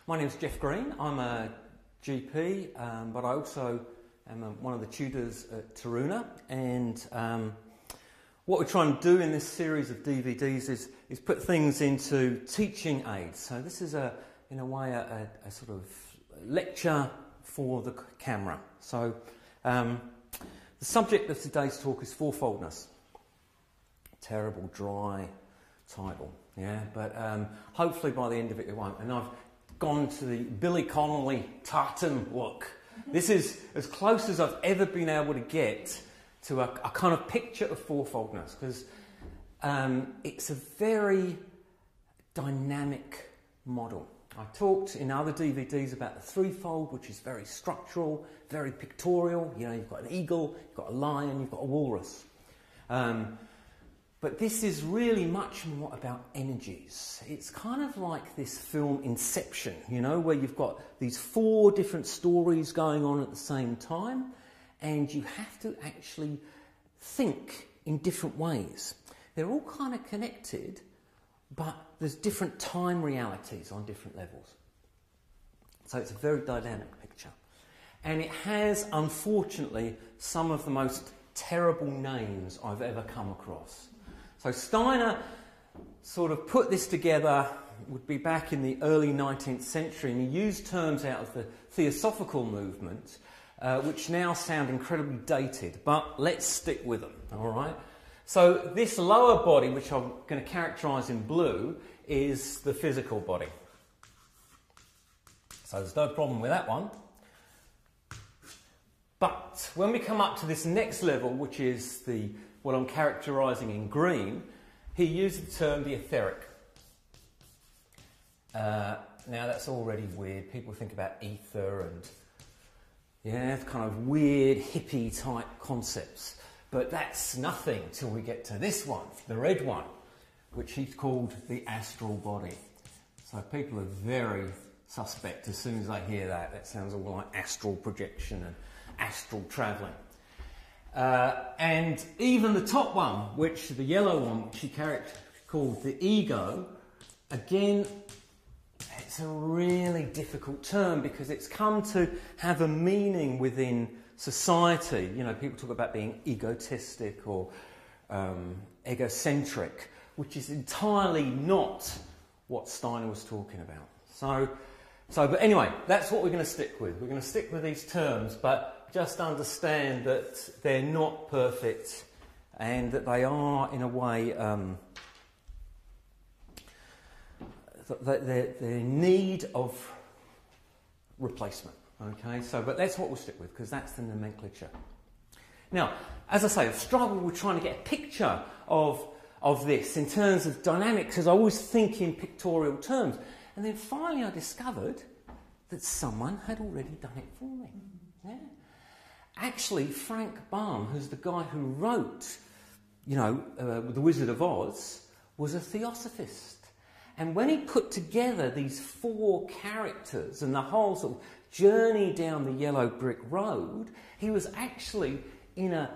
My name is Jeff Green. I'm a GP, but I also am one of the tutors at Taruna. And what we're trying to do in this series of DVDs is put things into teaching aids. So this is, in a way, a sort of lecture for the camera. So the subject of today's talk is fourfoldness. Terrible, dry title, yeah, but hopefully by the end of it it won't. And I've gone to the Billy Connolly tartan look. This is as close as I've ever been able to get to a kind of picture of fourfoldness, because it's a very dynamic model. I talked in other DVDs about the threefold, which is very structural, very pictorial. You know, you've got an eagle, you've got a lion, you've got a walrus. But this is really much more about energies. It's kind of like this film Inception, you know, where you've got these four different stories going on at the same time, and you have to actually think in different ways. They're all kind of connected, but there's different time realities on different levels. So it's a very dynamic picture. And it has, unfortunately, some of the most terrible names I've ever come across. So Steiner sort of put this together, would be back in the early 19th century, and he used terms out of the Theosophical movement, which now sound incredibly dated, but let's stick with them, all right? So this lower body, which I'm going to characterise in blue, is the physical body. So there's no problem with that one. But when we come up to this next level, which is what I'm characterising in green, he used the term the etheric. Now that's already weird. People think about ether and, yeah, it's kind of weird hippie type concepts. But that's nothing till we get to this one, the red one, which he's called the astral body. So people are very suspect as soon as they hear that. That sounds all like astral projection and astral travelling. And even the top one, the yellow one, which he called the ego, again, it's a really difficult term because it's come to have a meaning within society. You know, people talk about being egotistic or egocentric, which is entirely not what Steiner was talking about. But anyway, that's what we're going to stick with. We're going to stick with these terms, but just understand that they're not perfect and that they are, in a way, they're in need of replacement. Okay, but that's what we'll stick with, because that's the nomenclature. Now, as I say, I've struggled with trying to get a picture of this in terms of dynamics, because I always think in pictorial terms. And then finally I discovered that someone had already done it for me. Yeah. Actually, Frank Baum, who's the guy who wrote, The Wizard of Oz, was a theosophist. And when he put together these four characters and the whole sort of journey down the yellow brick road, he was actually, in a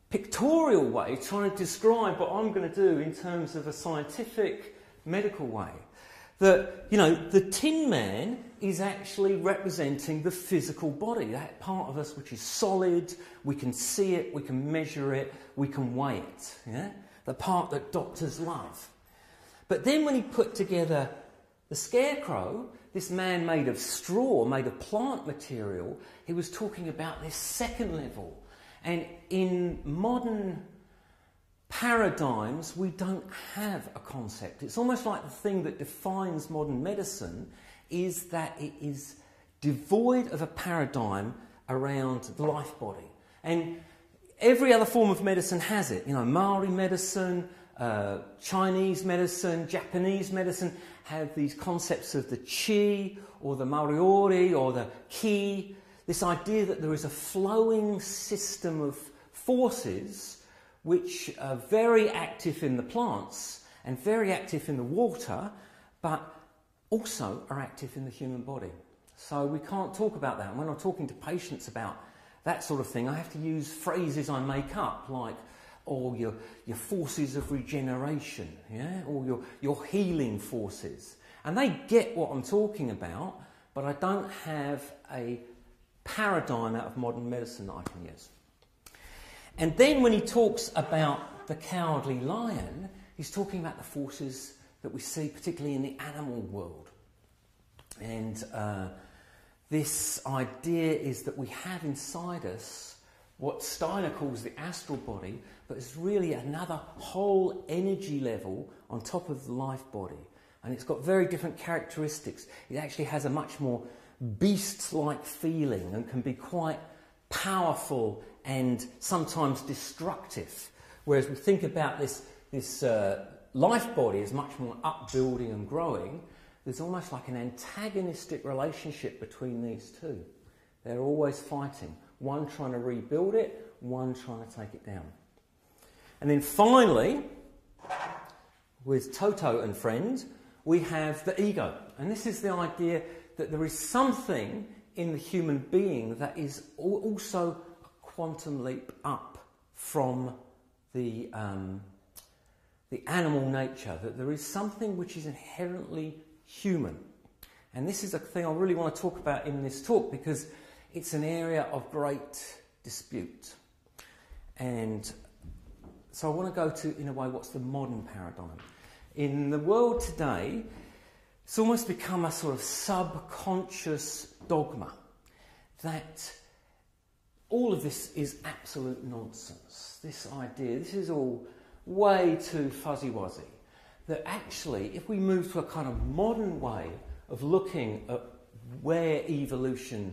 pictorial way, trying to describe what I'm going to do in terms of a scientific, medical way. That, the Tin Man is actually representing the physical body, that part of us which is solid, we can see it, we can measure it, we can weigh it, yeah? The part that doctors love. But then when he put together the Scarecrow, this man made of straw, made of plant material, he was talking about this second level. And in modern paradigms, we don't have a concept. It's almost like the thing that defines modern medicine is that it is devoid of a paradigm around the life body. And every other form of medicine has it. Maori medicine, Chinese medicine, Japanese medicine have these concepts of the chi or the moriori or the ki, this idea that there is a flowing system of forces which are very active in the plants and very active in the water, but also are active in the human body. So we can't talk about that. And when I'm talking to patients about that sort of thing, I have to use phrases I make up, like, or your forces of regeneration, yeah, or your healing forces. And they get what I'm talking about, but I don't have a paradigm out of modern medicine that I can use. And then when he talks about the cowardly lion, he's talking about the forces that we see particularly in the animal world. And this idea is that we have inside us what Steiner calls the astral body, but it's really another whole energy level on top of the life body. And it's got very different characteristics. It actually has a much more beast-like feeling and can be quite powerful and sometimes destructive. Whereas we think about this life body as much more upbuilding and growing, there's almost like an antagonistic relationship between these two. They're always fighting. One trying to rebuild it, one trying to take it down. And then finally, with Toto and friends, we have the ego. And this is the idea that there is something in the human being that is also a quantum leap up from the animal nature, that there is something which is inherently human. And this is a thing I really want to talk about in this talk because it's an area of great dispute. And so I want to go to, in a way, what's the modern paradigm. In the world today, it's almost become a sort of subconscious dogma that all of this is absolute nonsense. This idea, this is all way too fuzzy-wuzzy. That actually, if we move to a kind of modern way of looking at where evolution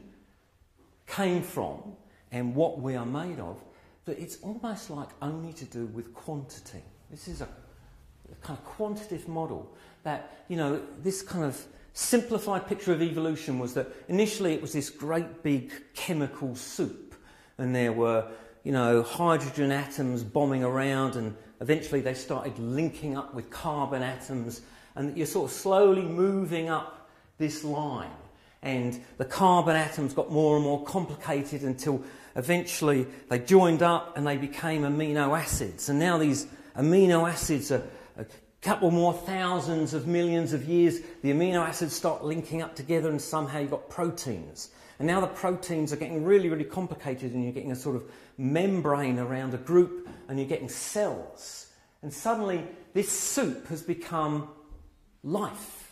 came from and what we are made of, that it's almost like only to do with quantity. This is a kind of quantitative model that, you know, this kind of simplified picture of evolution was that initially it was this great big chemical soup and there were, you know, hydrogen atoms bombing around and eventually they started linking up with carbon atoms and you're sort of slowly moving up this line. And the carbon atoms got more and more complicated until eventually they joined up and they became amino acids. And now these amino acids are a couple more thousands of millions of years. The amino acids start linking up together and somehow you've got proteins. And now the proteins are getting really, really complicated and you're getting a sort of membrane around a group and you're getting cells. And suddenly this soup has become life.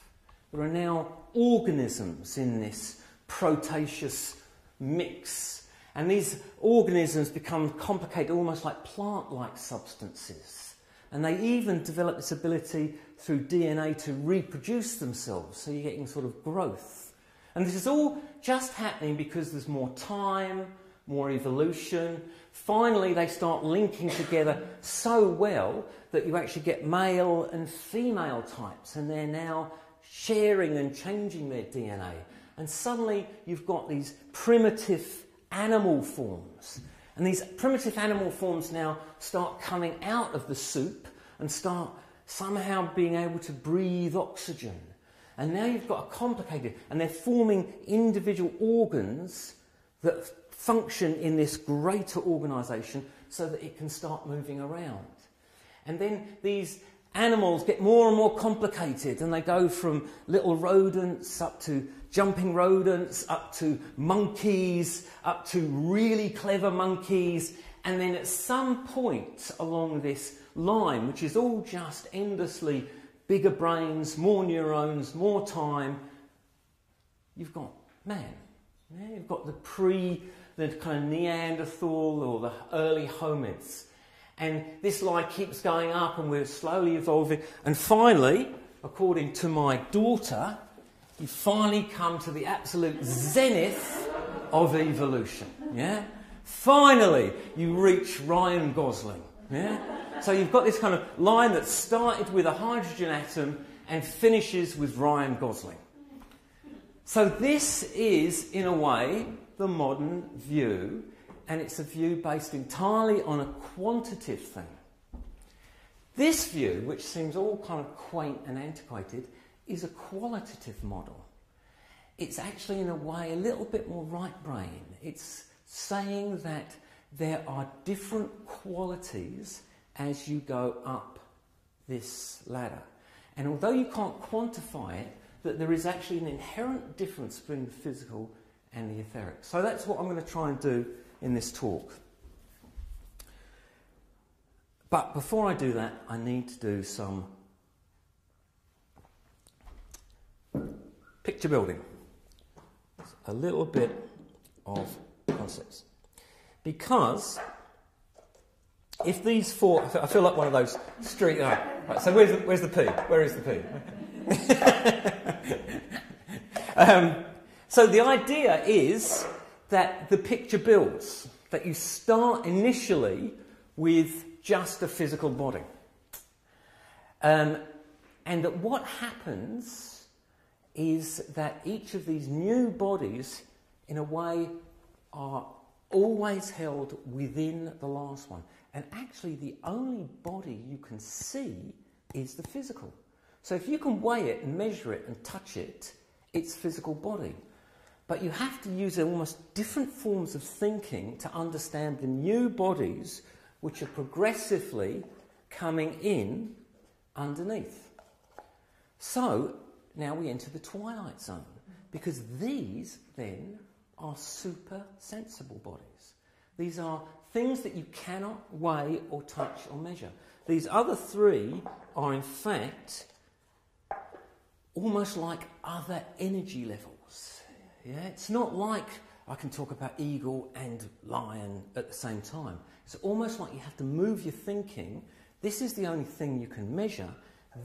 There are now organisms in this proteaceous mix. And these organisms become complicated, almost like plant-like substances. And they even develop this ability through DNA to reproduce themselves. So you're getting sort of growth. And this is all just happening because there's more time, more evolution. Finally, they start linking together so well that you actually get male and female types. And they're now sharing and changing their DNA. And suddenly you've got these primitive animal forms. And these primitive animal forms now start coming out of the soup and start somehow being able to breathe oxygen. And now you've got a complicated, and they're forming individual organs that function in this greater organisation so that it can start moving around. And then these animals get more and more complicated and they go from little rodents up to jumping rodents, up to monkeys, up to really clever monkeys. And then at some point along this line, which is all just endlessly bigger brains, more neurons, more time, you've got man. Yeah, you've got the kind of Neanderthal or the early hominids. And this line keeps going up and we're slowly evolving. And finally, according to my daughter, you finally come to the absolute zenith of evolution. Yeah? Finally, you reach Ryan Gosling. Yeah? So you've got this kind of line that started with a hydrogen atom and finishes with Ryan Gosling. So this is, in a way, the modern view. And it's a view based entirely on a quantitative thing. This view, which seems all kind of quaint and antiquated, is a qualitative model. It's actually, in a way, a little bit more right brain. It's saying that there are different qualities as you go up this ladder. And although you can't quantify it, that there is actually an inherent difference between the physical and the etheric. So that's what I'm going to try and do in this talk. But before I do that, I need to do some picture building. A little bit of concepts. Because if these four, I feel like one of those street. Right, so where's the P? Where is the P? So the idea is that the picture builds, that you start initially with just a physical body. And that what happens is that each of these new bodies, in a way, are always held within the last one. And actually the only body you can see is the physical. So if you can weigh it and measure it and touch it, it's physical body. But you have to use almost different forms of thinking to understand the new bodies which are progressively coming in underneath. So now we enter the twilight zone, because these then are super sensible bodies. These are things that you cannot weigh or touch or measure. These other three are in fact almost like other energy levels. Yeah, it's not like I can talk about eagle and lion at the same time. It's almost like you have to move your thinking. This is the only thing you can measure.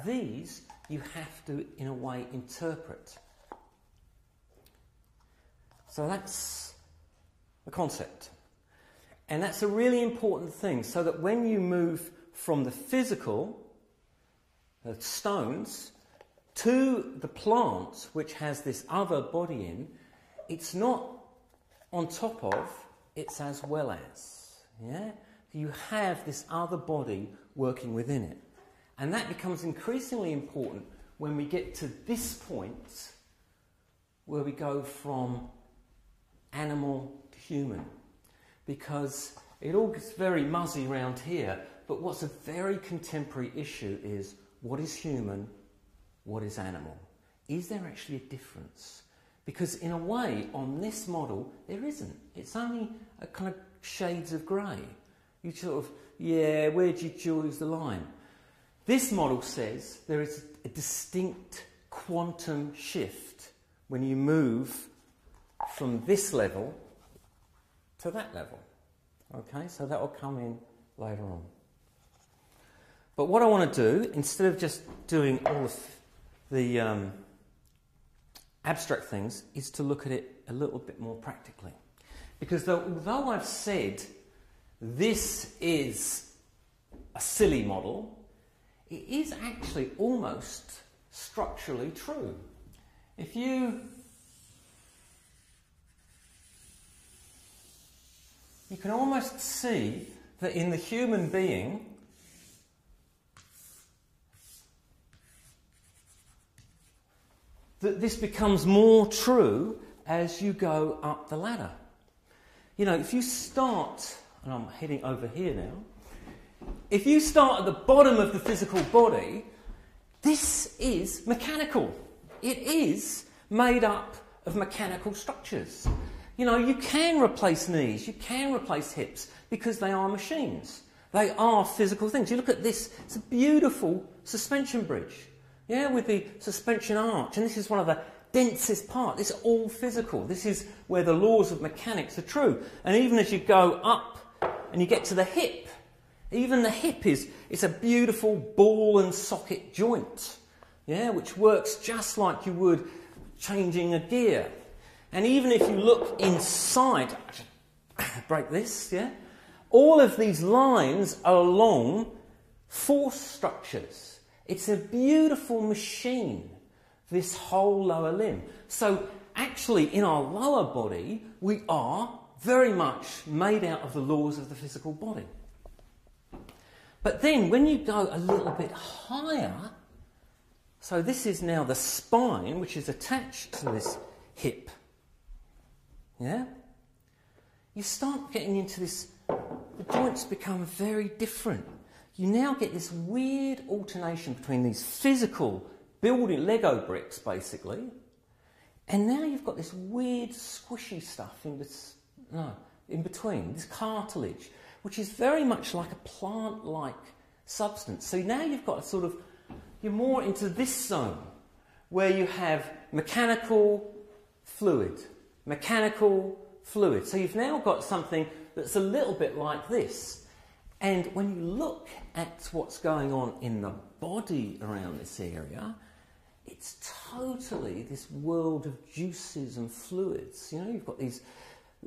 These you have to, in a way, interpret. So that's the concept. And that's a really important thing, so that when you move from the physical, the stones, to the plant, which has this other body in, it's not on top of, it's as well as. Yeah? You have this other body working within it. And that becomes increasingly important when we get to this point, where we go from animal to human. Because it all gets very muzzy around here, but what's a very contemporary issue is, what is human, what is animal? Is there actually a difference? Because in a way, on this model, there isn't. It's only a kind of shades of grey. You sort of, yeah, where do you choose the line? This model says there is a distinct quantum shift when you move from this level to that level. Okay, so that will come in later on. But what I want to do, instead of just doing all of the abstract things, is to look at it a little bit more practically. Because although I've said this is a silly model, it is actually almost structurally true. If you can almost see that in the human being, that this becomes more true as you go up the ladder. You know, if you start, and I'm heading over here now, if you start at the bottom of the physical body, this is mechanical. It is made up of mechanical structures. You know, you can replace knees, you can replace hips, because they are machines. They are physical things. You look at this, it's a beautiful suspension bridge, yeah, with the suspension arch, and this is one of the densest parts. This is all physical. This is where the laws of mechanics are true. And even as you go up and you get to the hip, even the hip it's a beautiful ball and socket joint, yeah, which works just like you would changing a gear. And even if you look inside, break this, yeah, all of these lines are along force structures. It's a beautiful machine, this whole lower limb. So actually in our lower body, we are very much made out of the laws of the physical body. But then when you go a little bit higher, so this is now the spine, which is attached to this hip, yeah? You start getting into this, the joints become very different. You now get this weird alternation between these physical building Lego bricks, basically. And now you've got this weird squishy stuff in between, this cartilage, which is very much like a plant-like substance. So now you've got a sort of, you're more into this zone where you have mechanical fluid. So you've now got something that's a little bit like this. And when you look at what's going on in the body around this area, it's totally this world of juices and fluids. You know, you've got these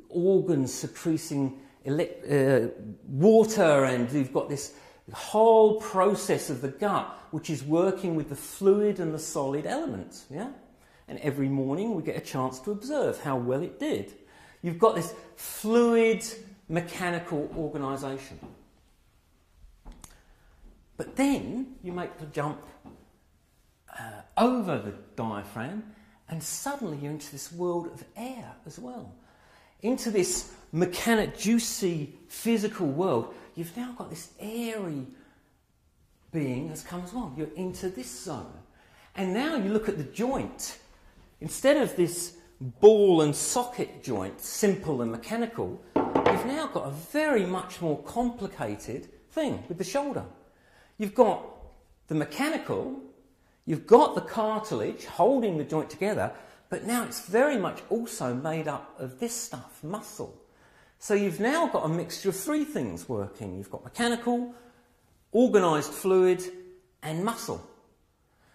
organs secreting water, and you've got this whole process of the gut which is working with the fluid and the solid elements. Yeah? And every morning we get a chance to observe how well it did. You've got this fluid mechanical organisation. But then you make the jump over the diaphragm, and suddenly you're into this world of air as well. Into this juicy, physical world, you've now got this airy being that's come as well. You're into this zone. And now you look at the joint. Instead of this ball and socket joint, simple and mechanical, you've now got a very much more complicated thing with the shoulder. You've got the mechanical, you've got the cartilage holding the joint together, but now it's very much also made up of this stuff, muscle. So you've now got a mixture of three things working. You've got mechanical, organised fluid, and muscle.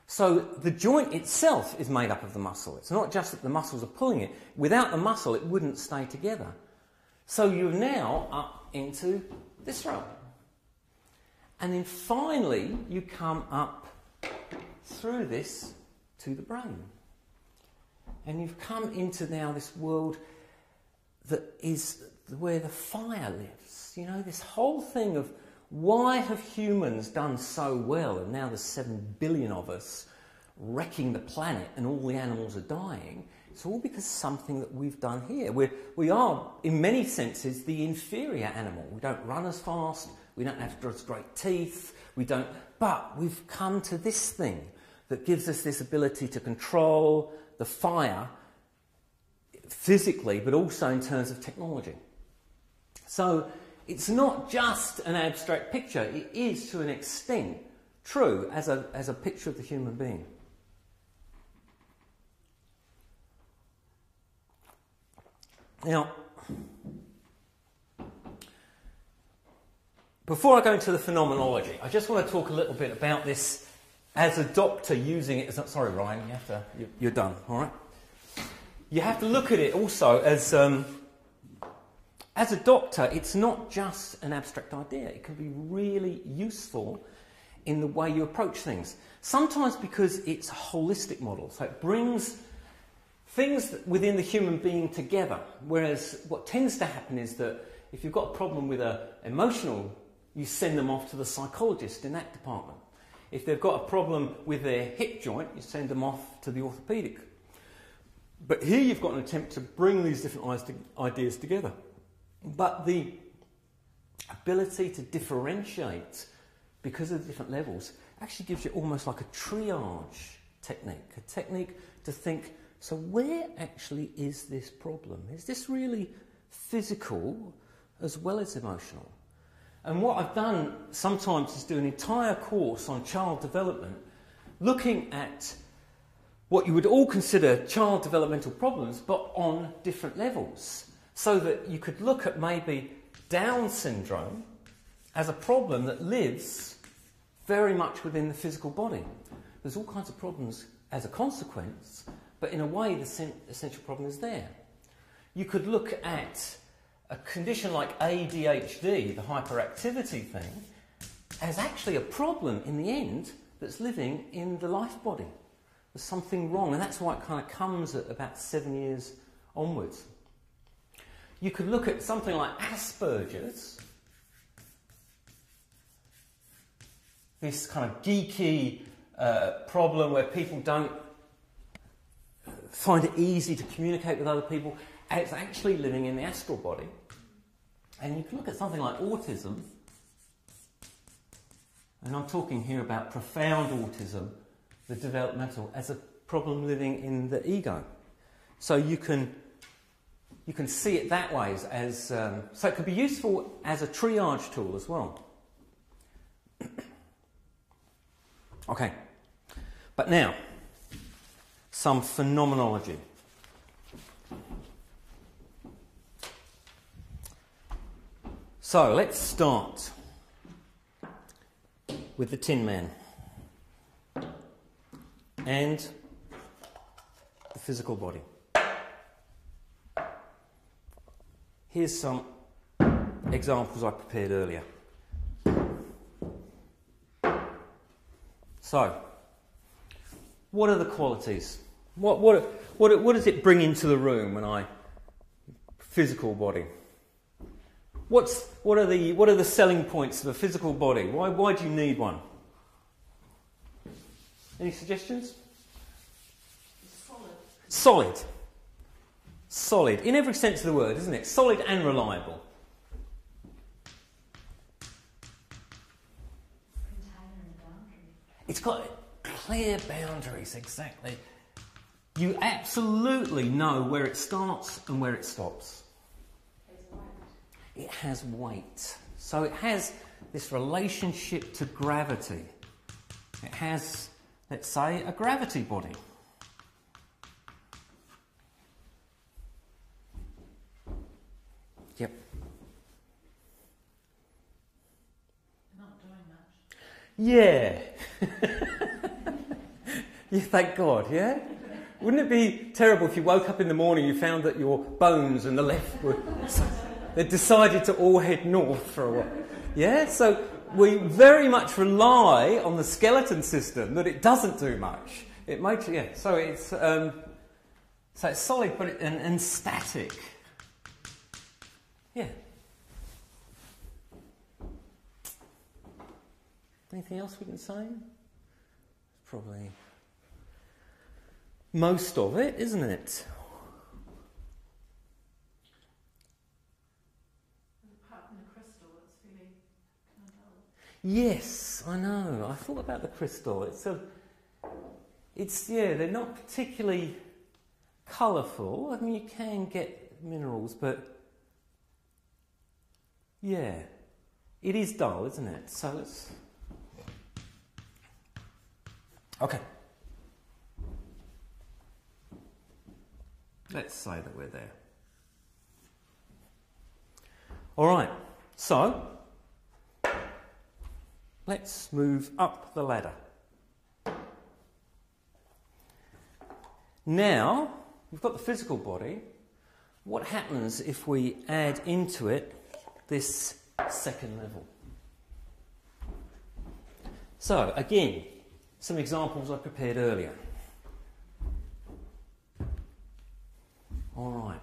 So the joint itself is made up of the muscle. It's not just that the muscles are pulling it. Without the muscle, it wouldn't stay together. So you're now up into this row. And then finally, you come up through this to the brain. And you've come into now this world that is where the fire lives. You know, this whole thing of why have humans done so well, and now there's 7 billion of us wrecking the planet and all the animals are dying. It's all because something that we've done here. We are, in many senses, the inferior animal. We don't run as fast, we don't have as great teeth, but we've come to this thing that gives us this ability to control the fire physically, but also in terms of technology. So it's not just an abstract picture, it is to an extent true as a picture of the human being. Now, before I go into the phenomenology, I just want to talk a little bit about this as a doctor using it as... Sorry, Ryan, you're done, all right? You have to look at it also as a doctor, it's not just an abstract idea. It can be really useful in the way you approach things. Sometimes because it's a holistic model, so it brings things within the human being together. Whereas what tends to happen is that if you've got a problem with an emotional, you send them off to the psychologist in that department. If they've got a problem with their hip joint, you send them off to the orthopaedic. But here you've got an attempt to bring these different ideas together. But the ability to differentiate because of the different levels actually gives you almost like a triage technique to think, so where actually is this problem? Is this really physical as well as emotional? And what I've done sometimes is do an entire course on child development, looking at what you would all consider child developmental problems, but on different levels. So that you could look at maybe Down syndrome as a problem that lives very much within the physical body. There's all kinds of problems as a consequence, but in a way the essential problem is there. You could look at a condition like ADHD, the hyperactivity thing, as actually a problem in the end that's living in the life body. There's something wrong, and that's why it kind of comes at about 7 years onwards. You could look at something like Asperger's, this kind of geeky problem where people don't find it easy to communicate with other people, and it's actually living in the astral body. And you can look at something like autism, and I'm talking here about profound autism the developmental, as a problem living in the ego. So you can see it that way as so it could be useful as a triage tool as well. Okay, but now some phenomenology. So let's start with the Tin Man and the physical body. Here's some examples I prepared earlier. So, what are the qualities? What does it bring into the room when I physical body? What are the selling points of a physical body? Why do you need one? Any suggestions? Solid. Solid, in every sense of the word, isn't it? Solid and reliable. It's got clear boundaries, exactly. You absolutely know where it starts and where it stops. It has weight. So it has this relationship to gravity. It has, let's say, a gravity body. Yep. Not doing much. Yeah. You thank God, yeah? Wouldn't it be terrible if you woke up in the morning and you found that your bones and the left were... They decided to all head north for a while. Yeah, so we very much rely on the skeleton system that it doesn't do much. It makes, yeah. So it's solid, but and static. Yeah. Anything else we can say? Probably most of it, isn't it? Yes, I know. I thought about the crystal. They're not particularly colourful. I mean, you can get minerals, but yeah, it is dull, isn't it? So it's okay. Let's say that we're there. All right. So. Let's move up the ladder. Now, we've got the physical body. What happens if we add into it this second level? So, again, some examples I prepared earlier. All right.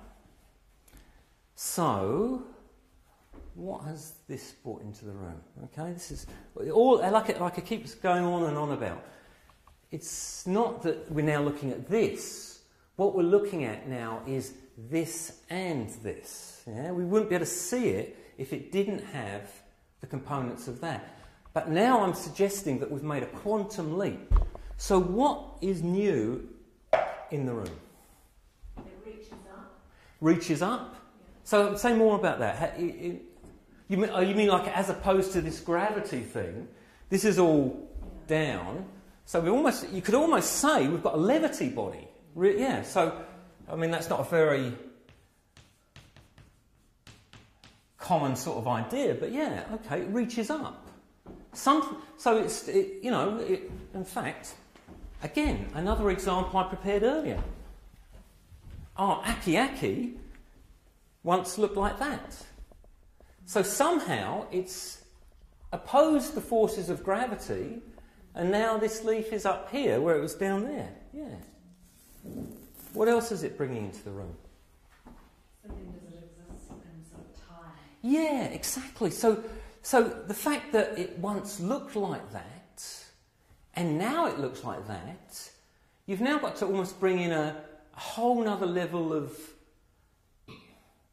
So, what has this brought into the room? Okay, this is all like it keeps going on and on about. It's not that we're now looking at this. What we're looking at now is this and this. Yeah? We wouldn't be able to see it if it didn't have the components of that. But now I'm suggesting that we've made a quantum leap. So what is new in the room? It reaches up. Reaches up? Yeah. So say more about that. You mean like as opposed to this gravity thing, this is all down. So you could almost say we've got a levity body. Yeah, so, I mean, that's not a very common sort of idea, but yeah, okay, it reaches up. In fact, again, another example I prepared earlier. Aki once looked like that. So somehow it's opposed the forces of gravity, and now this leaf is up here where it was down there. Yeah. What else is it bringing into the room? Something does it exist in sort of time? Yeah, exactly. So the fact that it once looked like that, and now it looks like that, you've now got to almost bring in a whole other level of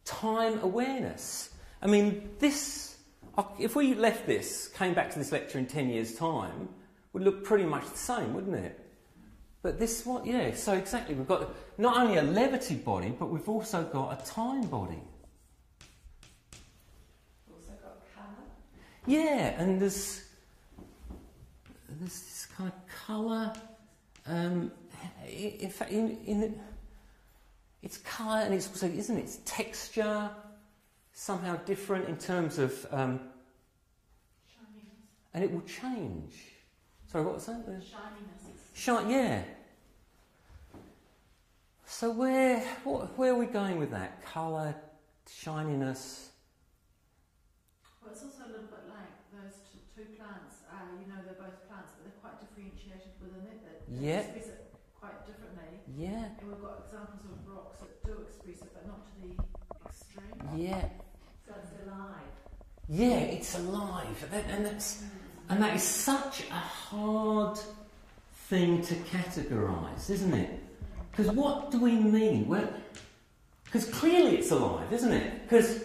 time awareness. I mean, if we left this, came back to this lecture in 10 years' time, would look pretty much the same, wouldn't it? But this what? Yeah. So exactly, we've got not only a levity body, but we've also got a time body. Also got colour. Yeah, and there's this kind of colour. In fact, it's colour, and it's also, isn't it? It's texture, somehow different in terms of, Shininess. and it will change. Sorry, what was that? Shininess. Yeah. So where are we going with that? Colour, shininess. Well, it's also a little bit like those two plants. They're both plants, but they're quite differentiated within it. That express it quite differently. Yeah. And we've got examples of rocks that do express it, but not to the extreme. Yeah. So it's alive. Yeah, it's alive, and that is such a hard thing to categorise, isn't it? Because what do we mean? Well, because clearly it's alive, isn't it? Because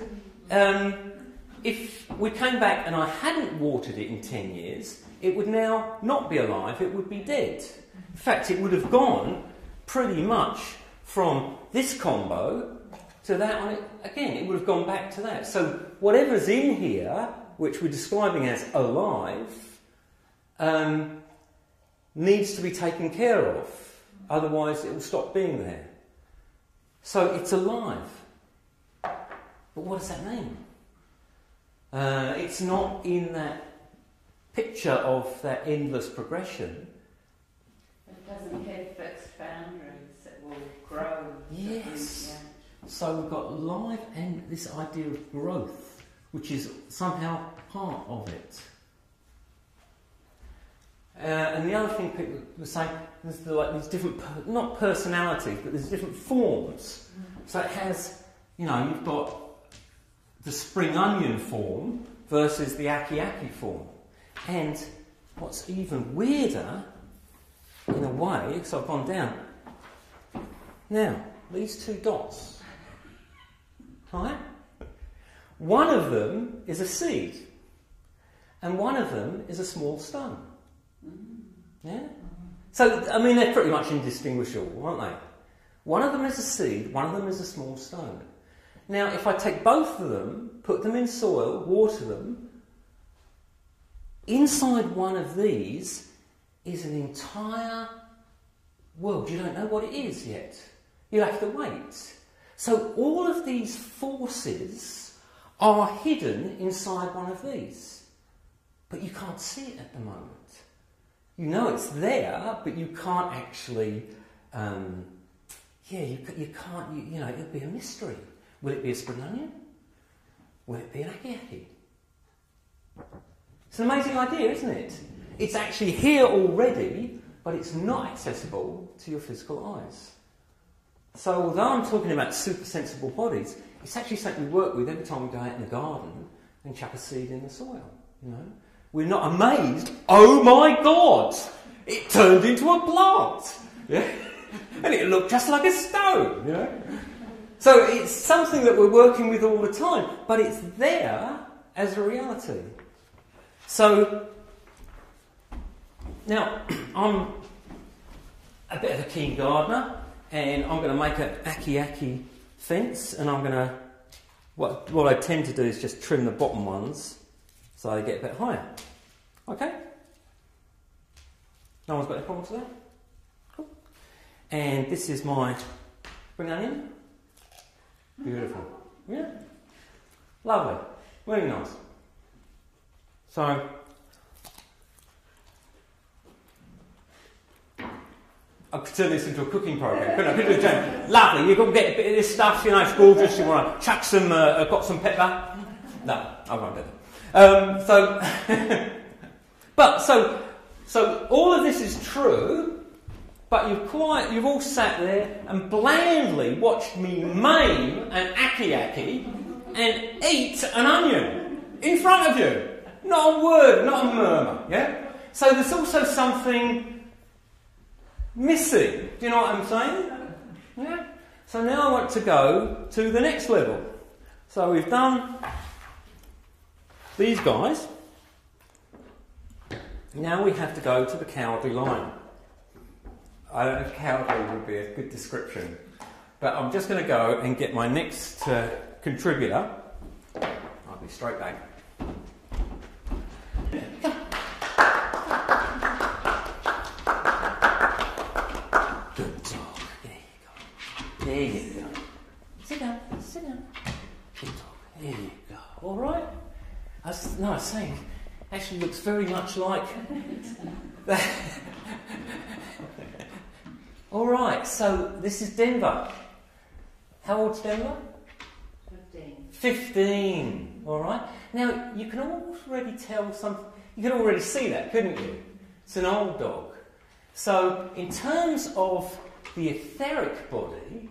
if we came back and I hadn't watered it in 10 years, it would now not be alive, it would be dead. In fact, it would have gone pretty much from this combo to that one. Again, it would have gone back to that. So whatever's in here, which we're describing as alive, needs to be taken care of. Otherwise, it will stop being there. So it's alive. But what does that mean? It's not in that picture of that endless progression. It doesn't have fixed boundaries, it will grow. Yes. So we've got life and this idea of growth, which is somehow part of it. And the other thing people were saying, there's these different, not personalities, but there's different forms. So it has, you've got the spring onion form versus the aki form. And what's even weirder, in a way, so I've gone down. Now, these two dots, right? One of them is a seed, and one of them is a small stone. Yeah? So, they're pretty much indistinguishable, aren't they? One of them is a seed, one of them is a small stone. Now, if I take both of them, put them in soil, water them, inside one of these is an entire world. You don't know what it is yet. You have to wait. So all of these forces are hidden inside one of these. But you can't see it at the moment. You know it's there, but you can't actually, you can't, it'll be a mystery. Will it be a spring onion? Will it be an aki? It's an amazing idea, isn't it? It's actually here already, but it's not accessible to your physical eyes. So although I'm talking about super sensible bodies, it's actually something we work with every time we go out in the garden and chuck a seed in the soil, We're not amazed, oh my God, it turned into a plant. Yeah? And it looked just like a stone, So it's something that we're working with all the time, but it's there as a reality. So, now, I'm a bit of a keen gardener, and I'm going to make an aki fence, and I'm going to, what I tend to do is just trim the bottom ones so they get a bit higher. Okay? No one's got any problems with that? Cool. And this is my spring onion. Beautiful. Yeah? Lovely. Really nice. So, I could turn this into a cooking program, couldn't I? Could do a jam. Lovely, you've got to get a bit of this stuff, it's gorgeous, you want to chuck some, got some pepper? No, I won't do that. So all of this is true, but you've all sat there and blandly watched me maim an aki and eat an onion in front of you. Not a word, not a murmur, yeah? So there's also something missing. Do you know what I'm saying? Yeah? So now I want to go to the next level. So we've done these guys. Now we have to go to the cowardly lion. I don't know if cowboy would be a good description. But I'm just going to go and get my next contributor. I'll be straight back. Good dog. There you go. There you go. Sit down. Sit down. Good dog. There you go. All right. I was saying, actually looks very much like that. All right. So this is Denver. How old's Denver? 15. 15. All right. Now you can already tell something. You could already see that, couldn't you? It's an old dog. So in terms of the etheric body,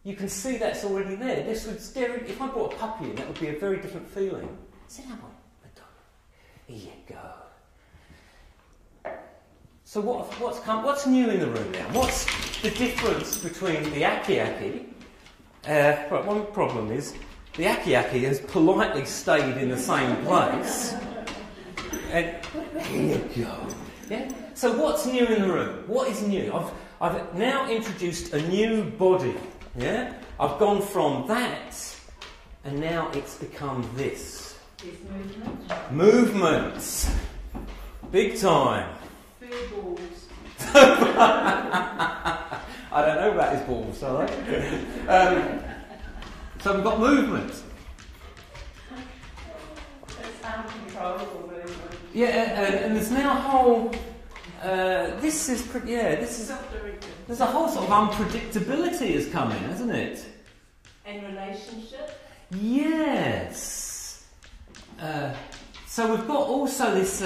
you can see that's already there. This would if I brought a puppy in, that would be a very different feeling. Sit down, boy. Good dog. Here you go. So what's new in the room now? What's the difference between the Aki-Aki? Right, one problem is the Aki-Aki has politely stayed in the same place. And here you go. Yeah? So what's new in the room? What is new? I've now introduced a new body. Yeah? I've gone from that, and now it's become this. There's movement. Movements. Big time. Food balls. I don't know about his balls, sorry. So we've got movement. It's uncontrollable movement. Yeah, and there's now a whole. This is pretty. Yeah, this is. There's a whole sort of unpredictability has come in, hasn't it? And relationship. Yes. So we've got also this.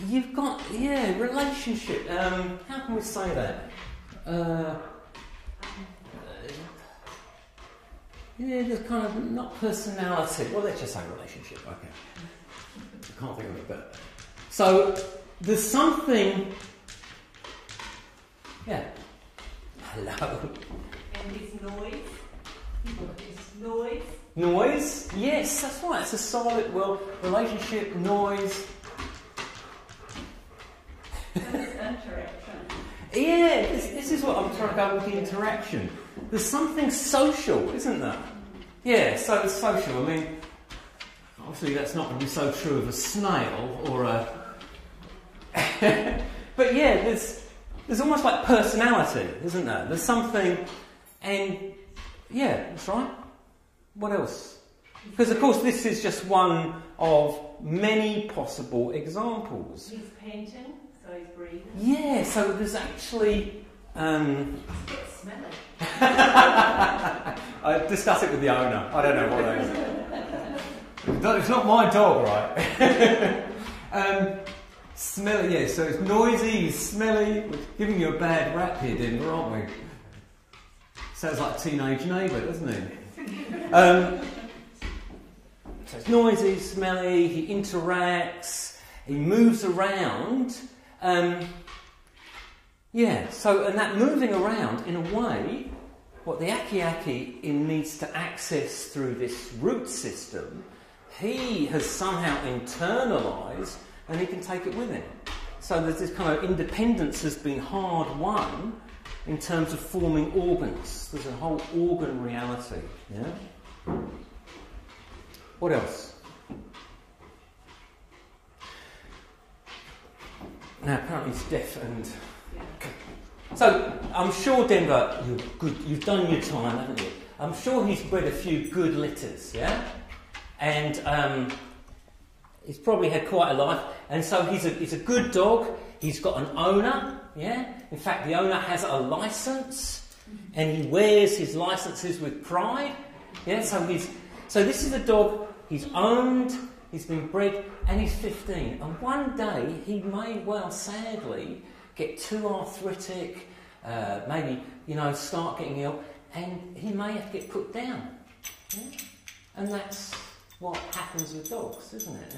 You've got relationship. How can we say that? There's kind of not personality. Well, let's just say relationship. Okay. I can't think of it, but so there's something. Yeah. Hello. And there's noise. There's noise. Noise. Yes, that's right. It's a solid. Well, relationship, noise. Interaction. Yeah, this is what I'm trying to go with the interaction. There's something social, isn't there? Yeah, so it's social. I mean, obviously that's not going to be so true of a snail or a... But yeah, there's almost like personality, isn't there? There's something, and yeah, that's right. What else? Because of course this is just one of many possible examples. He's painting, so he's breathing. Yeah, so there's actually... It's smelly. I discuss it with the owner. I don't know what that is. It's not my dog, right? Smelly, yeah, so it's noisy, smelly. We're giving you a bad rap here, Denver, aren't we? Sounds like a teenage neighbour, doesn't it? So it's noisy, smelly, he interacts, he moves around. So, and that moving around, in a way, what the Aki-Aki needs to access through this root system, he has somehow internalised, and he can take it with him. So there's this kind of independence has been hard won in terms of forming organs. There's a whole organ reality. Yeah. What else? Now apparently he's deaf and. So I'm sure Denver, you've done your time, haven't you? I'm sure he's bred a few good litters, yeah, and he's probably had quite a life. And so he's a good dog. He's got an owner, yeah. In fact, the owner has a license, and he wears his licenses with pride, yeah. So this is a dog. He's owned. He's been bred, and he's 15. And one day he may well, sadly, get too arthritic, maybe, start getting ill, and he may have to get put down. Yeah? And that's what happens with dogs, isn't it?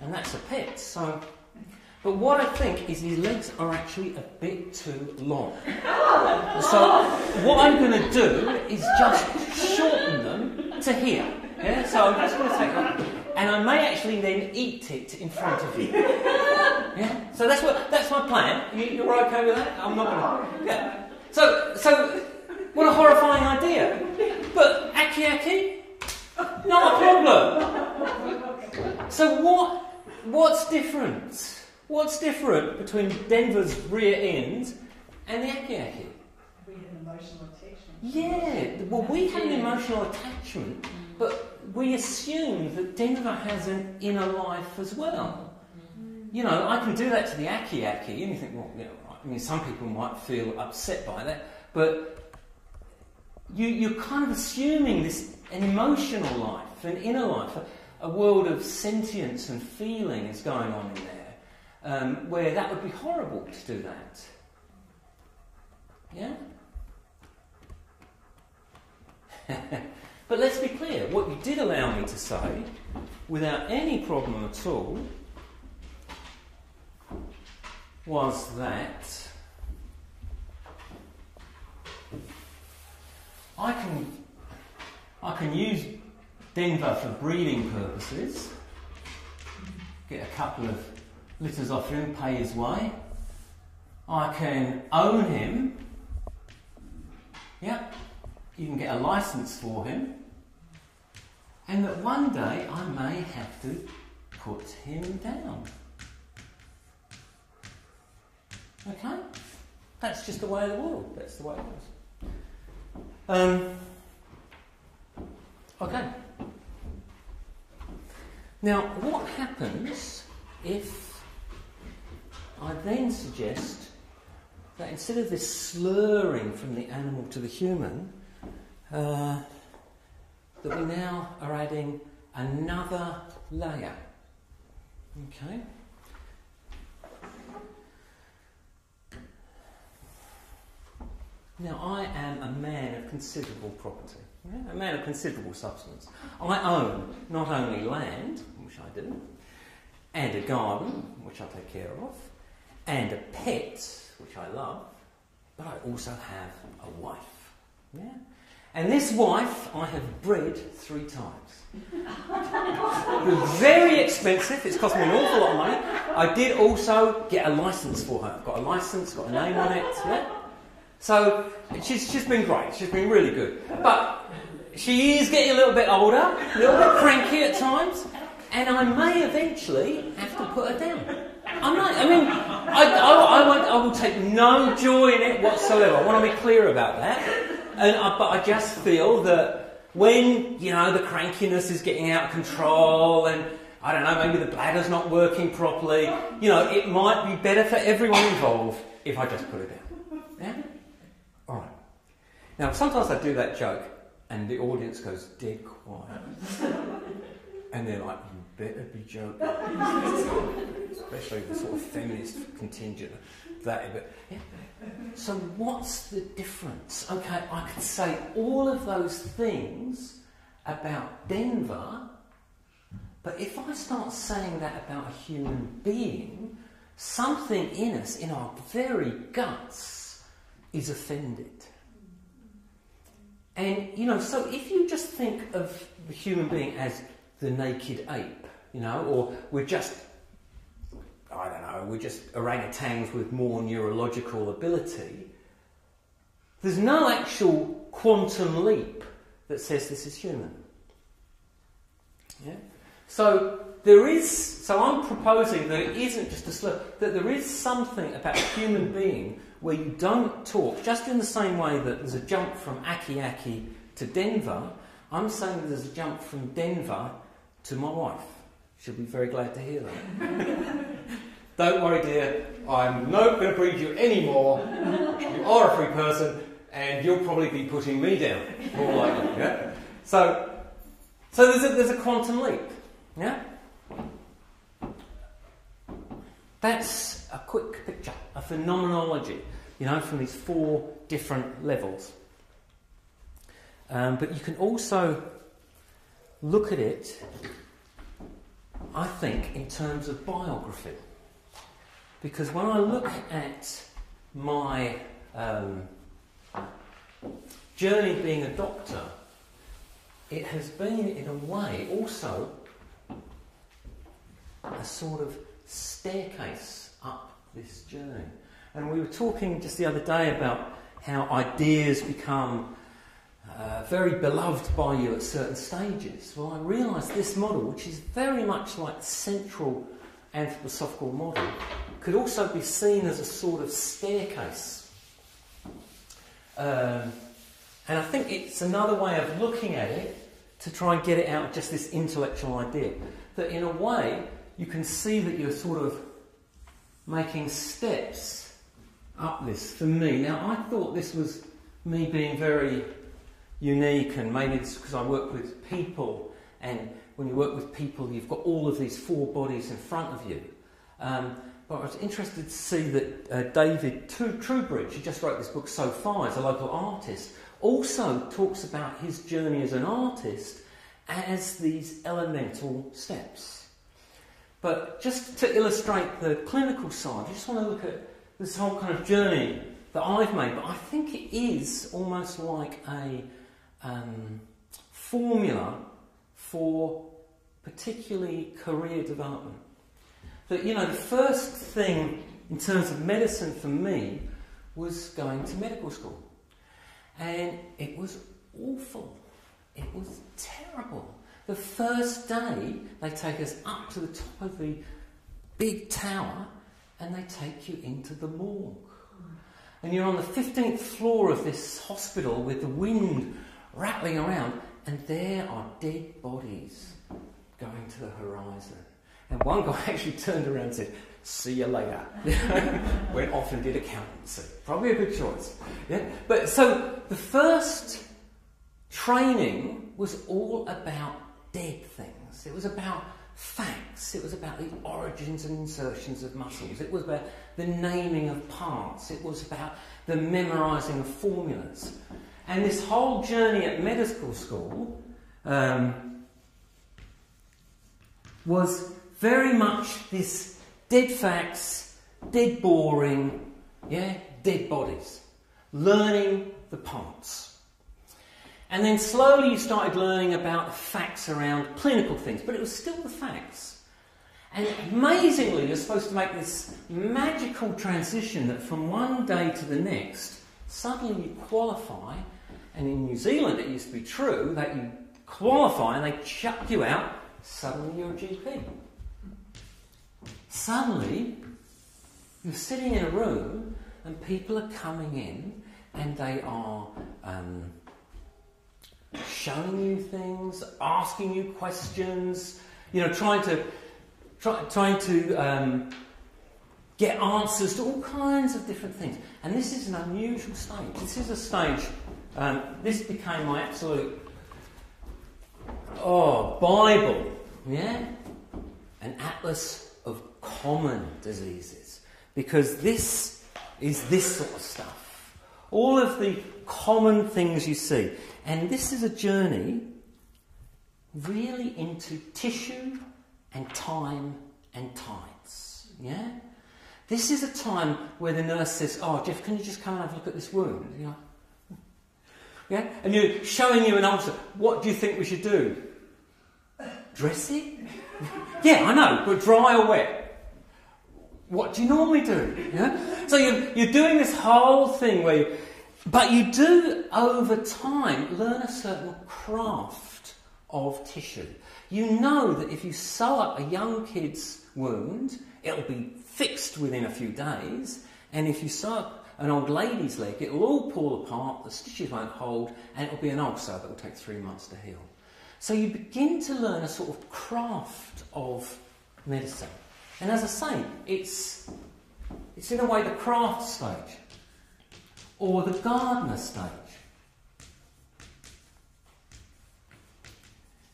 And that's a pet. So, but what I think is his legs are actually a bit too long. So what I'm going to do is just shorten them to here. Yeah? So I'm just going to take that, and I may actually then eat it in front of you. Yeah? So that's my plan. You're okay with that? I'm not going to. Yeah. So what a horrifying idea. But aki, not a problem. So what's different? What's different between Denver's rear end and the aki? We have an emotional attachment. Yeah, well, we have an emotional attachment, but we assume that Denver has an inner life as well. You know, I can do that to the aki, and you think, well, you know, I mean, some people might feel upset by that, but you're kind of assuming an emotional life, an inner life, a world of sentience and feeling is going on in there, where that would be horrible to do that. Yeah? But let's be clear, what you did allow me to say, without any problem at all, was that I can use Denver for breeding purposes, get a couple of litters off him, pay his way. I can own him. Yep. You can get a license for him. And that one day I may have to put him down. Okay? That's just the way of the world. That's the way it goes. Okay. Now, what happens if I then suggest that instead of this slurring from the animal to the human, that we now are adding another layer? Okay? Now, I am a man of considerable property, a man of considerable substance. I own not only land, which I do, and a garden, which I take care of, and a pet, which I love, but I also have a wife. Yeah? And this wife I have bred 3 times. Very expensive, it's cost me an awful lot of money. I did also get a licence for her. I've got a licence, got a name on it, yeah? So, she's been great, she's been really good. But she is getting a little bit older, a little bit cranky at times, and I may eventually have to put her down. I will take no joy in it whatsoever. I want to be clear about that. But I just feel that when, you know, the crankiness is getting out of control and, I don't know, maybe the bladder's not working properly, you know, it might be better for everyone involved if I just put her down. Yeah? All right. Now, sometimes I do that joke and the audience goes dead quiet. And they're like, you better be joking. Especially the sort of feminist contingent. But, yeah. So what's the difference? Okay, I could say all of those things about Denver, but if I start saying that about a human being, something in us, in our very guts, is offended. And, you know, so if you just think of the human being as the naked ape, you know, or we're just, I don't know, we're just orangutans with more neurological ability, there's no actual quantum leap that says this is human. Yeah? So I'm proposing that it isn't just a slur, that there is something about a human being where you don't talk, just in the same way that there's a jump from Aki to Denver. I'm saying that there's a jump from Denver to my wife. She'll be very glad to hear that. Don't worry, dear, I'm not going to breed you anymore. You are a free person, and you'll probably be putting me down, more likely. Yeah? So there's a quantum leap. Yeah? That's a quick picture, a phenomenology, you know, from these 4 different levels. But you can also look at it, I think, in terms of biography. Because when I look at my journey being a doctor, it has been, in a way, also a sort of staircase up this journey. And we were talking just the other day about how ideas become very beloved by you at certain stages. Well, I realised this model, which is very much like the central anthroposophical model, could also be seen as a sort of staircase. And I think it's another way of looking at it to try and get it out of just this intellectual idea. That in a way, you can see that you're sort of making steps up this for me. Now, I thought this was me being very unique, and maybe it's because I work with people, and when you work with people, you've got all of these four bodies in front of you. But I was interested to see that David Trowbridge, who just wrote this book So Far, as a local artist, also talks about his journey as an artist as these elemental steps. But just to illustrate the clinical side, I just want to look at this whole kind of journey that I've made. But I think it is almost like a formula for particularly career development. That, you know, the first thing in terms of medicine for me was going to medical school. And it was awful. It was terrible. The first day, they take us up to the top of the big tower and they take you into the morgue. And you're on the 15th floor of this hospital with the wind rattling around, and there are dead bodies going to the horizon. And one guy actually turned around and said, "See you later." Went off and did accountancy. Probably a good choice. Yeah? But so the first training was all about dead things. It was about facts. It was about the origins and insertions of muscles. It was about the naming of parts. It was about the memorising of formulas. And this whole journey at medical school was very much this dead facts, dead boring, dead bodies. Learning the parts. And then slowly you started learning about the facts around clinical things, but it was still the facts. And amazingly, you're supposed to make this magical transition that from one day to the next, suddenly you qualify, and in New Zealand it used to be true, that you qualify and they chuck you out, suddenly you're a GP. Suddenly, you're sitting in a room and people are coming in and they are showing you things, asking you questions, you know, trying to get answers to all kinds of different things. And this is an unusual stage. This is a stage, this became my absolute, Bible, an atlas of common diseases. Because this is this sort of stuff. All of the common things you see. And this is a journey really into tissue and time and tides. Yeah? This is a time where the nurse says, "Oh, Jeff, can you just come and have a look at this wound?" You're like, yeah? And you're showing you an answer. What do you think we should do? Dress it? Yeah, I know, but dry or wet? What do you normally do? Yeah? So you're doing this whole thing where but you do, over time, learn a certain craft of tissue. You know that if you sew up a young kid's wound, it'll be fixed within a few days, and if you sew up an old lady's leg, it'll all pull apart, the stitches won't hold, and it'll be an ulcer that will take 3 months to heal. So you begin to learn a sort of craft of medicine. And as I say, it's in a way the craft stage, or the gardener stage.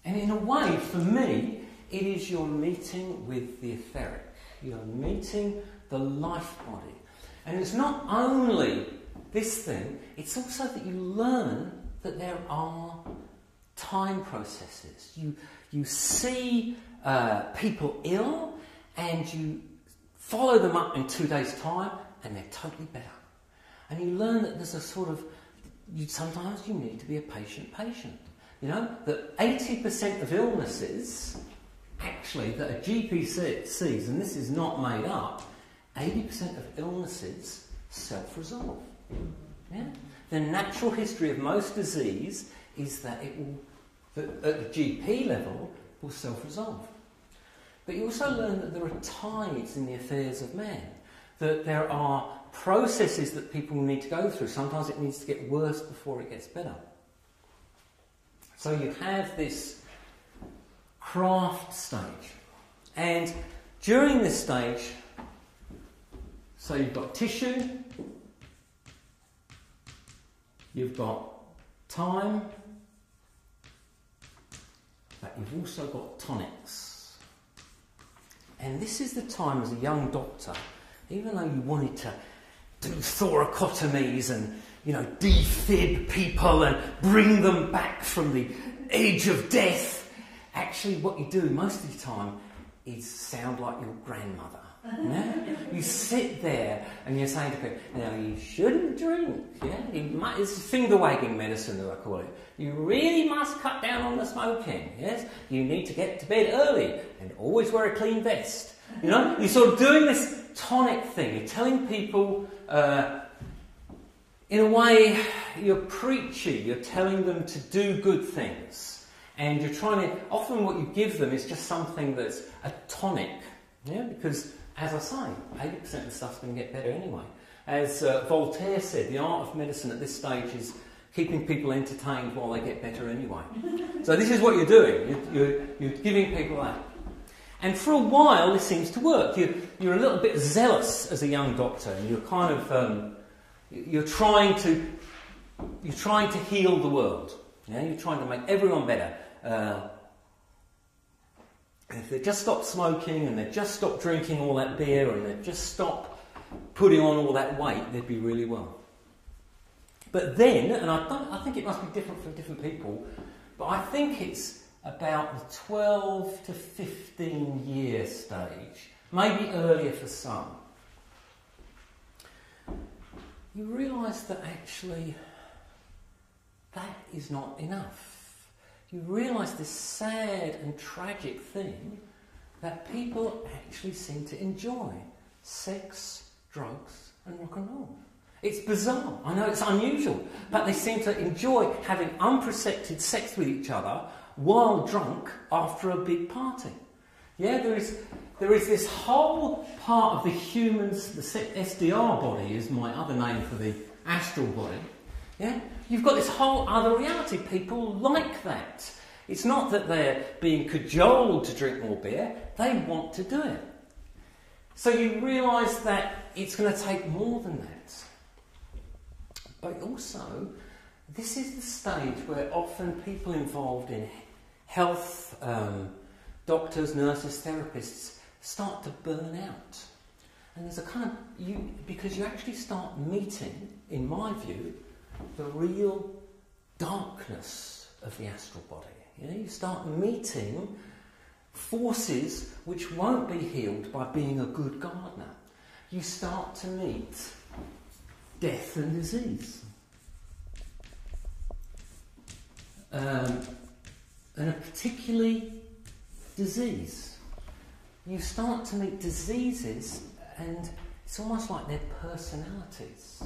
And in a way, for me, it is your meeting with the etheric. You're meeting the life body. And it's not only this thing, it's also that you learn that there are time processes. You see people ill and you follow them up in 2 days' time and they're totally better. And you learn that there's a sort of, sometimes you need to be a patient. You know, that 80% of illnesses, actually, that a GP sees, and this is not made up, 80% of illnesses self-resolve. Yeah? The natural history of most disease is that it will, at the GP level, will self-resolve. But you also learn that there are tides in the affairs of man, that there are processes that people need to go through. Sometimes it needs to get worse before it gets better. So you have this craft stage. And during this stage, so you've got tissue, you've got time, but you've also got tonics. And this is the time as a young doctor, even though you wanted to do thoracotomies and, defib people and bring them back from the edge of death, actually what you do most of the time is sound like your grandmother. Yeah? You sit there and you're saying to people, now you shouldn't drink. Yeah? It's finger-wagging medicine that I call it. You really must cut down on the smoking. Yes? You need to get to bed early and always wear a clean vest. You're sort of doing this tonic thing. You're telling people, in a way, you're preachy. You're telling them to do good things. And you're trying to, often what you give them is just something that's a tonic. Yeah? Because, as I say, 80% of the stuff's going to get better anyway. As Voltaire said, the art of medicine at this stage is keeping people entertained while they get better anyway. So this is what you're doing. You're giving people that. And for a while this seems to work. You're a little bit zealous as a young doctor, and you're kind of you're trying to heal the world. Yeah? You're trying to make everyone better. If they just stop smoking and they just stop drinking all that beer and they just stop putting on all that weight, they'd be really well. But then, and I think it must be different for different people, but I think it's about the 12 to 15 year stage, maybe earlier for some. You realise that actually that is not enough. You realise this sad and tragic thing that people actually seem to enjoy: sex, drugs and rock and roll. It's bizarre, I know it's unusual, but they seem to enjoy having unprotected sex with each other while drunk after a big party. Yeah, there is this whole part of the humans, the SDR body is my other name for the astral body. Yeah? You've got this whole other reality. People like that. It's not that they're being cajoled to drink more beer. They want to do it. So you realise that it's going to take more than that. But also, this is the stage where often people involved in health, doctors, nurses, therapists, start to burn out. And there's a kind of, because you actually start meeting, in my view, the real darkness of the astral body. You start meeting forces which won't be healed by being a good gardener. You start to meet death and disease. And a particularly disease. You start to meet diseases and it's almost like their personalities.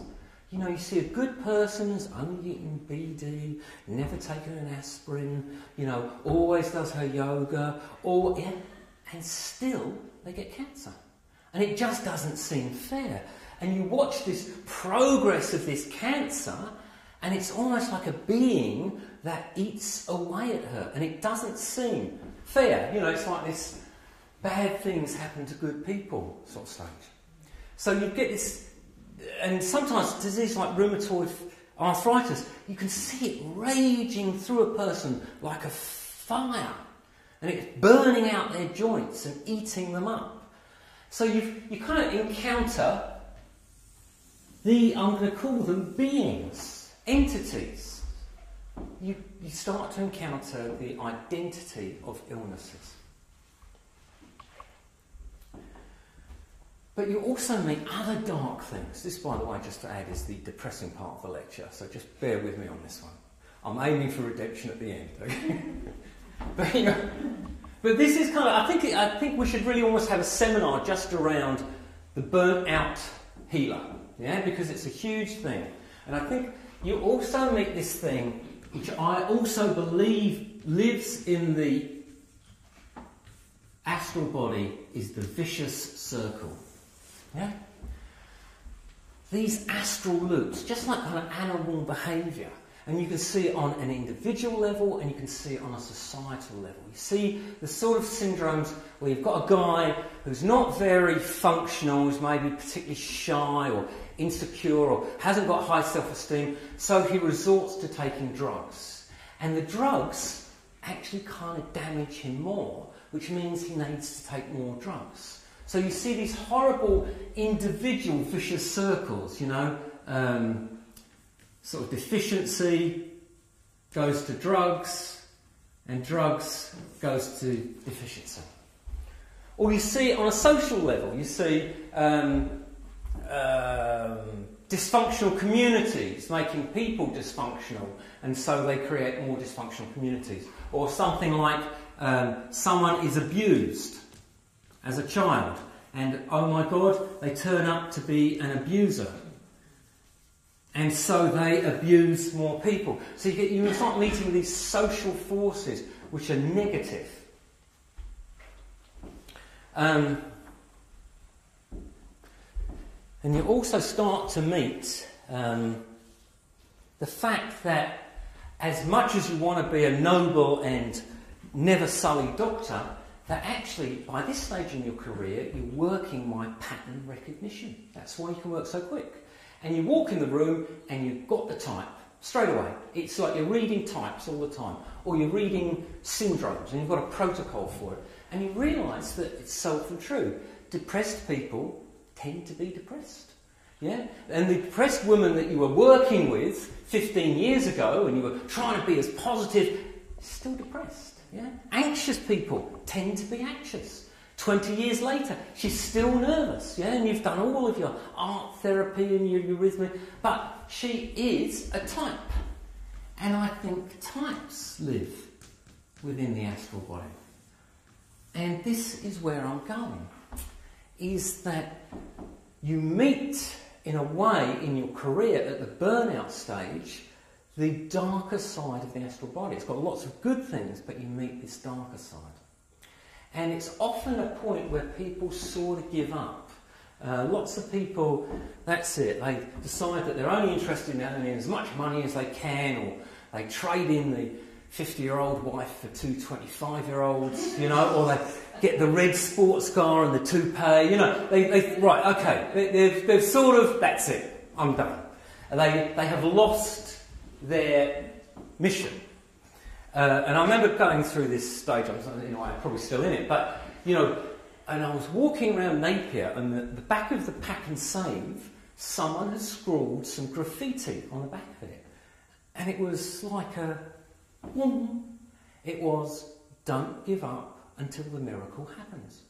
You see a good person who's only eating BD, never taken an aspirin, always does her yoga, and still they get cancer. And it just doesn't seem fair. And you watch this progress of this cancer, and it's almost like a being that eats away at her, and it doesn't seem fair. It's like this bad things happen to good people sort of stage. So you get this. And sometimes disease like rheumatoid arthritis, you can see it raging through a person like a fire. And it's burning out their joints and eating them up. So you kind of encounter I'm going to call them beings, entities. You start to encounter the identity of illnesses. But you also meet other dark things. This, by the way, just to add, is the depressing part of the lecture, so just bear with me on this one. I'm aiming for redemption at the end. Okay? But this is kind of, I think we should really almost have a seminar just around the burnt out healer, yeah, because it's a huge thing. And I think you also meet this thing, which I also believe lives in the astral body, is the vicious circle. Yeah? These astral loops, just like kind of animal behaviour, and you can see it on an individual level and you can see it on a societal level. You see the sort of syndromes where you've got a guy who's not very functional, who's maybe particularly shy or insecure or hasn't got high self-esteem, so he resorts to taking drugs. And the drugs actually kind of damage him more, which means he needs to take more drugs. So you see these horrible individual vicious circles, you know, sort of deficiency goes to drugs, and drugs goes to deficiency. Or you see it on a social level. You see dysfunctional communities making people dysfunctional, and so they create more dysfunctional communities. Or something like someone is abused as a child, and oh my God, they turn up to be an abuser. And so they abuse more people. So you start meeting these social forces which are negative. And you also start to meet the fact that as much as you want to be a noble and never sully doctor, that actually by this stage in your career you're working by pattern recognition. That's why you can work so quick. And you walk in the room and you've got the type straight away. It's like you're reading types all the time. Or you're reading syndromes and you've got a protocol for it. And you realise that it's self and true. Depressed people tend to be depressed. Yeah? And the depressed woman that you were working with 15 years ago and you were trying to be as positive, is still depressed. Yeah? Anxious people tend to be anxious. 20 years later, she's still nervous, yeah, and you've done all of your art therapy and your eurythmy, but she is a type. And I think types live within the astral body. And this is where I'm going, is that you meet, in a way, in your career at the burnout stage, the darker side of the astral body. It's got lots of good things, but you meet this darker side. And it's often a point where people sort of give up. Lots of people, that's it, they decide that they're only interested in earning as much money as they can, or they trade in the 50-year-old wife for two 25-year-olds, you know, or they get the red sports car and the toupee, you know, right, okay, they've sort of, that's it, I'm done. And they have lost their mission. And I remember going through this stage, I'm probably still in it, but, you know, and I was walking around Napier, and the back of the Pack and Save, someone had scrawled some graffiti on the back of it. And it was like it was, don't give up until the miracle happens.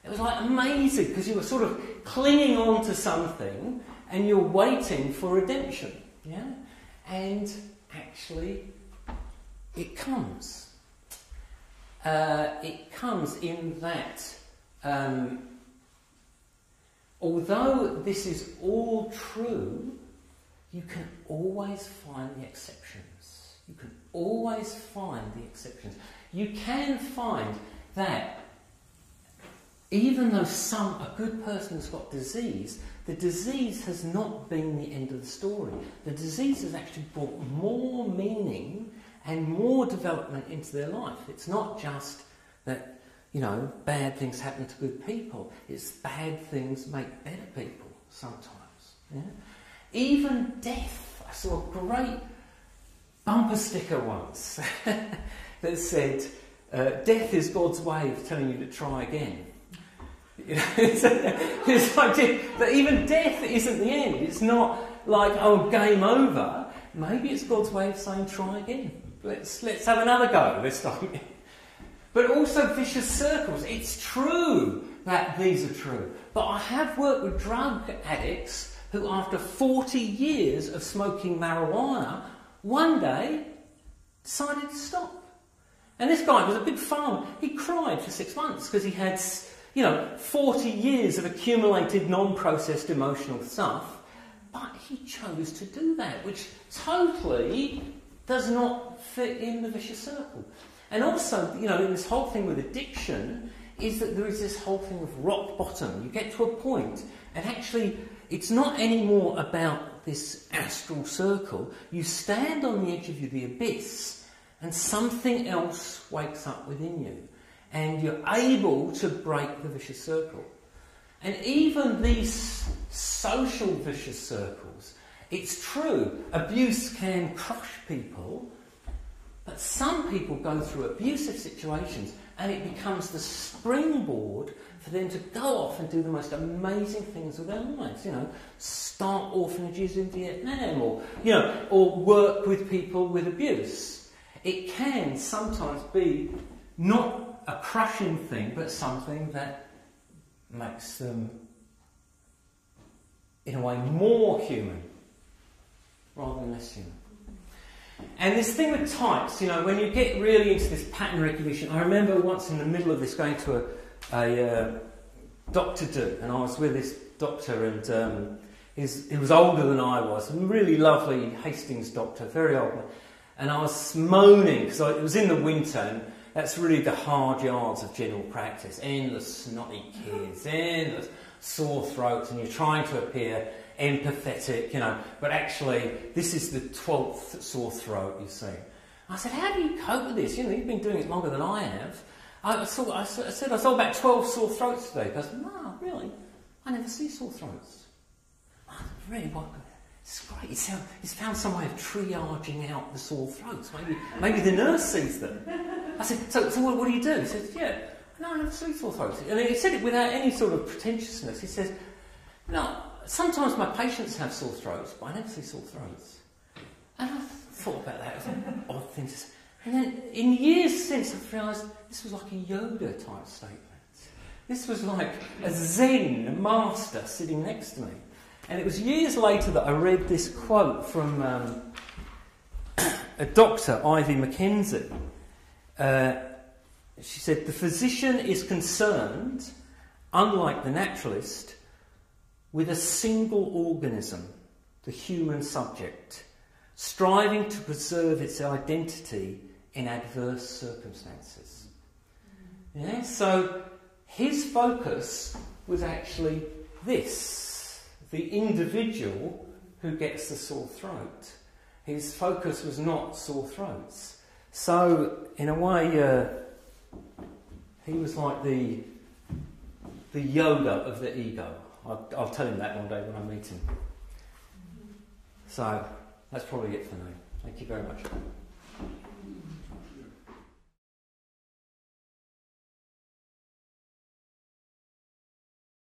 It was like amazing, because you were sort of clinging on to something, and you're waiting for redemption, yeah? And actually, it comes. It comes in that, although this is all true, you can always find the exceptions. You can always find the exceptions. You can find that even though a good person has got disease, the disease has not been the end of the story. The disease has actually brought more meaning and more development into their life. It's not just that, you know, bad things happen to good people. It's bad things make better people sometimes. Yeah? Even death. I saw a great bumper sticker once that said, death is God's way of telling you to try again. You know, it's like that even death isn't the end. It's not like, oh, game over. Maybe it's God's way of saying try again. Let's have another go this time. But also vicious circles. It's true that these are true. But I have worked with drug addicts who, after 40 years of smoking marijuana, one day decided to stop. And this guy was a big farmer. He cried for 6 months because he had, 40 years of accumulated non-processed emotional stuff, but he chose to do that, which totally does not fit in the vicious circle. And also, in this whole thing with addiction, is that there is this whole thing of rock bottom. You get to a point, and actually, it's not anymore about this astral circle. You stand on the edge of the abyss, and something else wakes up within you. And you're able to break the vicious circle. And even these social vicious circles, it's true, abuse can crush people, but some people go through abusive situations and it becomes the springboard for them to go off and do the most amazing things with their lives. Start orphanages in Vietnam, or work with people with abuse. It can sometimes be not a crushing thing, but something that makes them, in a way, more human rather than less human. And this thing with types, when you get really into this pattern recognition, I remember once in the middle of this going to a doctor do, and I was with this doctor, and he was older than I was, a really lovely Hastings doctor, very old man, and I was moaning because it was in the winter, and that's really the hard yards of general practice. Endless snotty kids, endless sore throats, and you're trying to appear empathetic, but actually this is the 12th sore throat, you see. I said, how do you cope with this? You've been doing it longer than I have. I said I saw about 12 sore throats today. I said, no, really? I never see sore throats. Oh, really? What? It's great. He's found some way of triaging out the sore throats. Maybe the nurse sees them. I said, so what do you do? He says, yeah, no, I never see sore throats. And he said it without any sort of pretentiousness. He says, no, sometimes my patients have sore throats, but I never see sore throats. And I thought about that. It was an odd thing to say. And then in years since, I've realised this was like a Yoda type statement. This was like a Zen master sitting next to me. And it was years later that I read this quote from a doctor, Ivy Mackenzie. She said, the physician is concerned, unlike the naturalist, with a single organism, the human subject, striving to preserve its identity in adverse circumstances. Yeah, so his focus was actually this, the individual who gets the sore throat. His focus was not sore throats. So, in a way, he was like the Yoda of the ego. I'll tell him that one day when I meet him. So, that's probably it for now. Thank you very much.